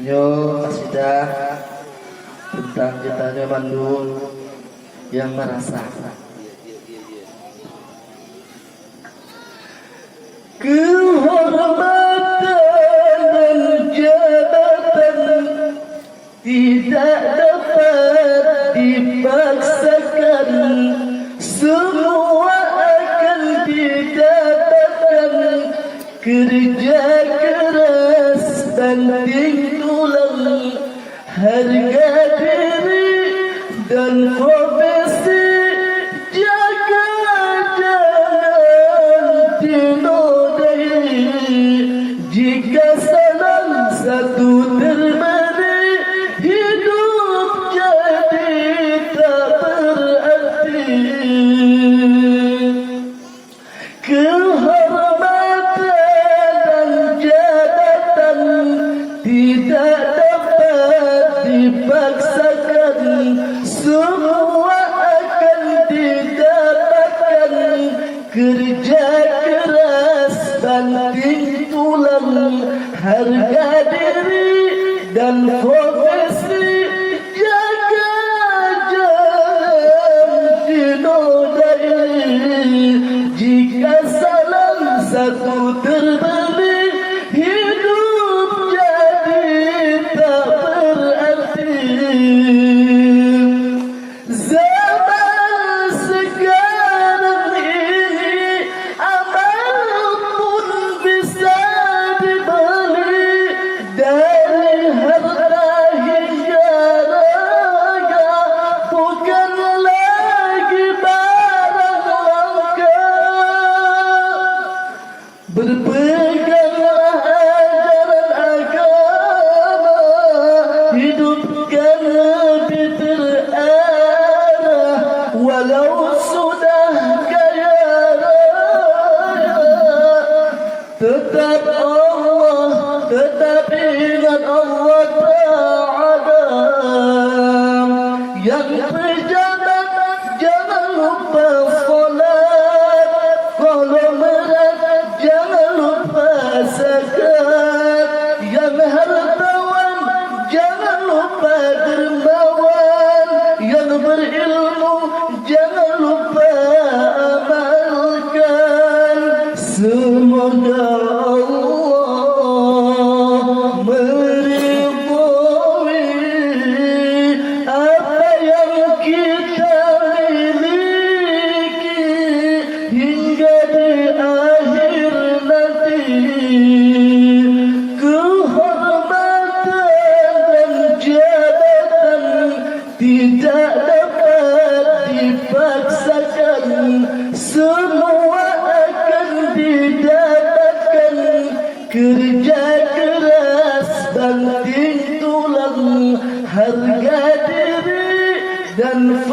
Yo kasidah tentang kitanya Bandung yang merasa kehormatan dan jabatan tidak dapat dipaksakan, semua akan didapatkan kerja keras banting tulang, harga diri dan profesi, jaga jangan dinodai. Jika salah satu terberi, hidup jadi tak berarti. Kehormatan dan jabatan tidak dapat dipaksakan, semua akan didapatkan kerja keras banting tulang, harga diri dan profesi, jaga jangan dinodai. Jika salah satu terbeli, hidup jadi tak berarti. Zaman sekarang ini amal pun bisa dibeli, dari harta hingga raga bukan lagi barang langka. Berpeganglah ajaran agama, hidupkan lebih terarah, walau sudah kaya raya. Tetap Allah, tetap ingat Allah Ta'ala. Yang berjalan jangan lupa sholat, kalau berat jangan lupa zakat. Yang hartawan jangan lupa dermawan, yang berilmu jangan lupa amalkan. Semoga Allah meridhoi apa yang kita miliki hingga di akhir nanti. Kehormatan dan jabatan tidak dapat dipaksakan, semua akan didapatkan kerja keras banting tulang, harga diri dan